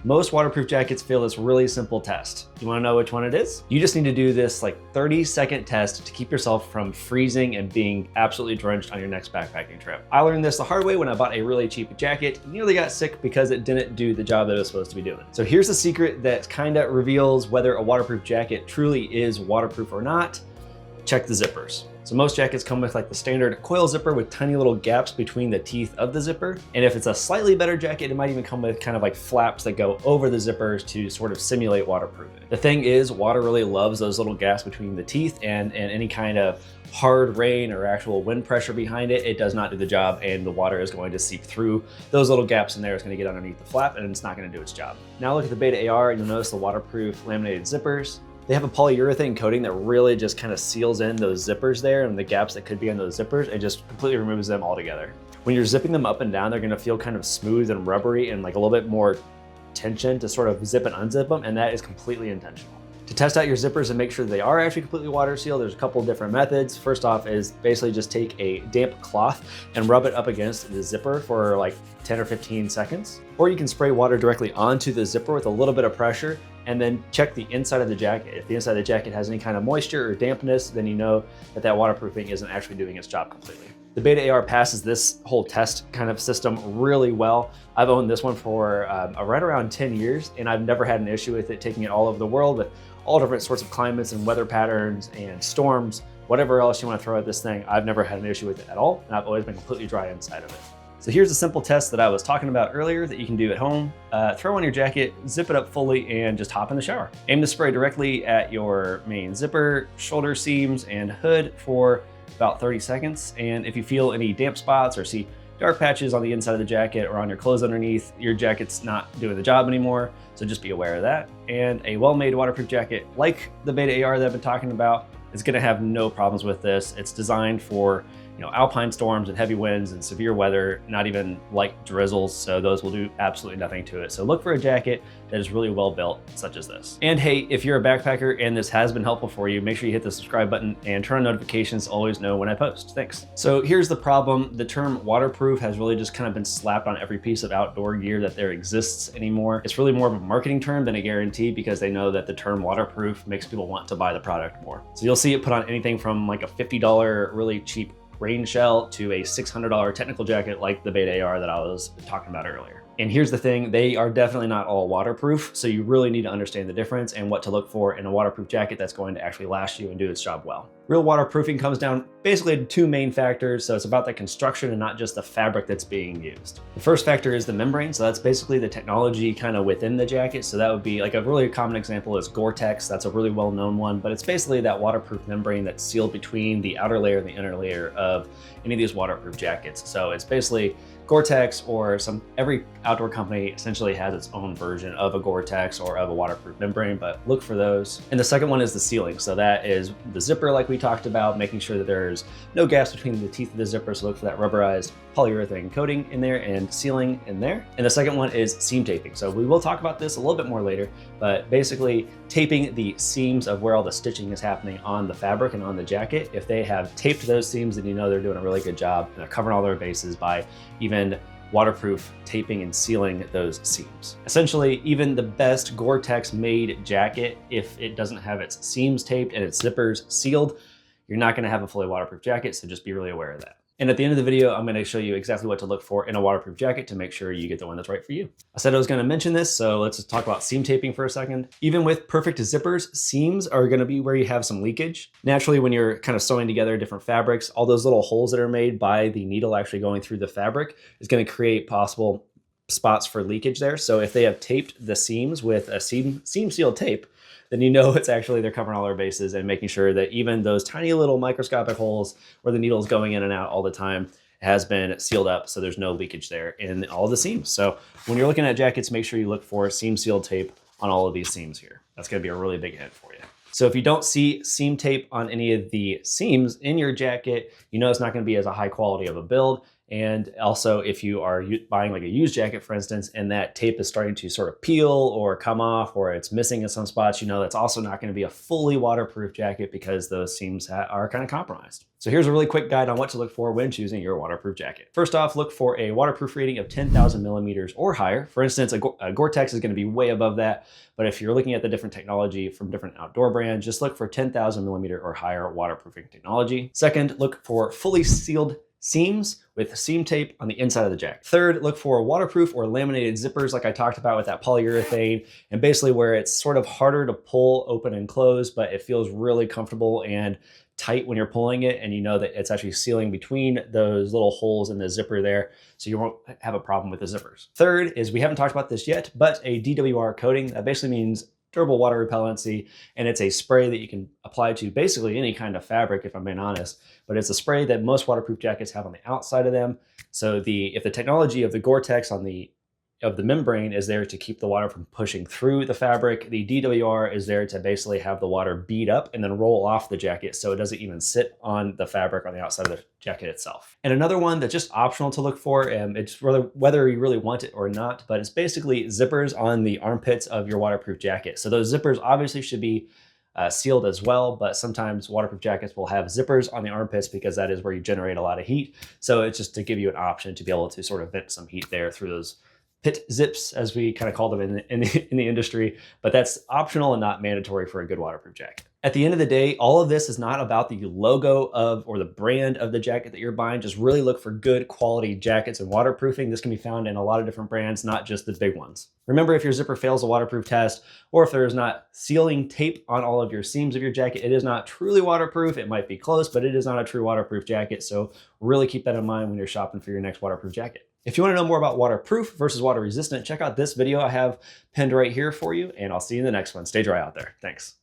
Most waterproof jackets fail this really simple test. You wanna know which one it is? You just need to do this like 30-second test to keep yourself from freezing and being absolutely drenched on your next backpacking trip. I learned this the hard way when I bought a really cheap jacket, nearly got sick because it didn't do the job that it was supposed to be doing. So here's the secret that kinda reveals whether a waterproof jacket truly is waterproof or not. Check the zippers. So most jackets come with like the standard coil zipper with tiny little gaps between the teeth of the zipper. And if it's a slightly better jacket, it might even come with kind of like flaps that go over the zippers to sort of simulate waterproofing. The thing is, water really loves those little gaps between the teeth, and any kind of hard rain or actual wind pressure behind it, it does not do the job, and the water is going to seep through those little gaps in there. It's going to get underneath the flap and it's not going to do its job. Now look at the Beta AR and you'll notice the waterproof laminated zippers. They have a polyurethane coating that really just kind of seals in those zippers there and the gaps that could be in those zippers. It just completely removes them altogether. When you're zipping them up and down, they're gonna feel kind of smooth and rubbery and like a little bit more tension to sort of zip and unzip them, and that is completely intentional. To test out your zippers and make sure they are actually completely water sealed, there's a couple different methods. First off is basically just take a damp cloth and rub it up against the zipper for like 10 or 15 seconds. Or you can spray water directly onto the zipper with a little bit of pressure and then check the inside of the jacket. If the inside of the jacket has any kind of moisture or dampness, then you know that that waterproofing isn't actually doing its job completely. The Beta AR passes this whole test kind of system really well. I've owned this one for right around 10 years, and I've never had an issue with it, taking it all over the world with all different sorts of climates and weather patterns and storms, whatever else you want to throw at this thing. I've never had an issue with it at all, and I've always been completely dry inside of it. So here's a simple test that I was talking about earlier that you can do at home. Throw on your jacket, zip it up fully, and just hop in the shower. Aim the spray directly at your main zipper, shoulder seams, and hood for about 30 seconds. And if you feel any damp spots or see dark patches on the inside of the jacket or on your clothes underneath, your jacket's not doing the job anymore. So just be aware of that. And a well-made waterproof jacket like the Beta AR that I've been talking about is gonna have no problems with this. It's designed for alpine storms and heavy winds and severe weather, not even light drizzles, so those will do absolutely nothing to it. So look for a jacket that is really well built, such as this. And hey, if you're a backpacker and this has been helpful for you, make sure you hit the subscribe button and turn on notifications to always know when I post. Thanks. So here's the problem. The term waterproof has really just kind of been slapped on every piece of outdoor gear that there exists anymore. It's really more of a marketing term than a guarantee, because they know that the term waterproof makes people want to buy the product more. So you'll see it put on anything from like a $50 really cheap rain shell to a $600 technical jacket like the Beta AR that I was talking about earlier. And here's the thing, they are definitely not all waterproof, so you really need to understand the difference and what to look for in a waterproof jacket that's going to actually last you and do its job well. Real waterproofing comes down basically to two main factors, so it's about the construction and not just the fabric that's being used. The first factor is the membrane, so that's basically the technology kind of within the jacket. So that would be like a really common example is Gore-Tex. That's a really well-known one, but it's basically that waterproof membrane that's sealed between the outer layer and the inner layer of any of these waterproof jackets. So it's basically Gore-Tex, or every outdoor company essentially has its own version of a Gore-Tex or of a waterproof membrane, but look for those. And the second one is the sealing. So that is the zipper like we talked about, making sure that there's no gaps between the teeth of the zipper. So look for that rubberized polyurethane coating in there and sealing in there. And the second one is seam taping. So we will talk about this a little bit more later, but basically taping the seams of where all the stitching is happening on the fabric and on the jacket. If they have taped those seams, then you know they're doing a really good job and they're covering all their bases by even waterproof taping and sealing those seams. Essentially, even the best Gore-Tex made jacket, if it doesn't have its seams taped and its zippers sealed, you're not gonna have a fully waterproof jacket, so just be really aware of that. And at the end of the video, I'm gonna show you exactly what to look for in a waterproof jacket to make sure you get the one that's right for you. I said I was gonna mention this, so let's just talk about seam taping for a second. Even with perfect zippers, seams are gonna be where you have some leakage. Naturally, when you're kind of sewing together different fabrics, all those little holes that are made by the needle actually going through the fabric is gonna create possible spots for leakage there. So if they have taped the seams with a seam sealed tape, then you know it's actually they're covering all their bases and making sure that even those tiny little microscopic holes where the needle is going in and out all the time has been sealed up, so there's no leakage there in all the seams. So when you're looking at jackets, make sure you look for seam sealed tape on all of these seams here. That's gonna be a really big hint for you. So if you don't see seam tape on any of the seams in your jacket, you know it's not gonna be as a high quality of a build. And also if you are buying like a used jacket, for instance, and that tape is starting to sort of peel or come off, or it's missing in some spots, that's also not going to be a fully waterproof jacket because those seams are kind of compromised. So here's a really quick guide on what to look for when choosing your waterproof jacket. First off, look for a waterproof rating of 10,000 millimeters or higher. For instance, a Gore-Tex is going to be way above that, but if you're looking at the different technology from different outdoor brands, just look for 10,000 millimeter or higher waterproofing technology. Second, look for fully sealed seams with seam tape on the inside of the jacket. Third, look for waterproof or laminated zippers like I talked about with that polyurethane, and basically where it's sort of harder to pull open and close, but it feels really comfortable and tight when you're pulling it, and you know that it's actually sealing between those little holes in the zipper there, so you won't have a problem with the zippers. Third is, we haven't talked about this yet, but a DWR coating. That basically means durable water repellency, and it's a spray that you can apply to basically any kind of fabric, if I'm being honest, but it's a spray that most waterproof jackets have on the outside of them. So if the technology of the Gore-Tex of the membrane is there to keep the water from pushing through the fabric, the DWR is there to basically have the water bead up and then roll off the jacket so it doesn't even sit on the fabric on the outside of the jacket itself. And another one that's just optional to look for, and it's whether you really want it or not, but it's basically zippers on the armpits of your waterproof jacket. So those zippers obviously should be sealed as well, but sometimes waterproof jackets will have zippers on the armpits because that is where you generate a lot of heat. So it's just to give you an option to be able to sort of vent some heat there through those pit zips, as we kind of call them in the industry, but that's optional and not mandatory for a good waterproof jacket. At the end of the day, all of this is not about the logo of or the brand of the jacket that you're buying. Just really look for good quality jackets and waterproofing. This can be found in a lot of different brands, not just the big ones. Remember, if your zipper fails a waterproof test, or if there is not sealing tape on all of your seams of your jacket, it is not truly waterproof. It might be close, but it is not a true waterproof jacket. So really keep that in mind when you're shopping for your next waterproof jacket. If you want to know more about waterproof versus water resistant, check out this video I have pinned right here for you, and I'll see you in the next one. Stay dry out there. Thanks.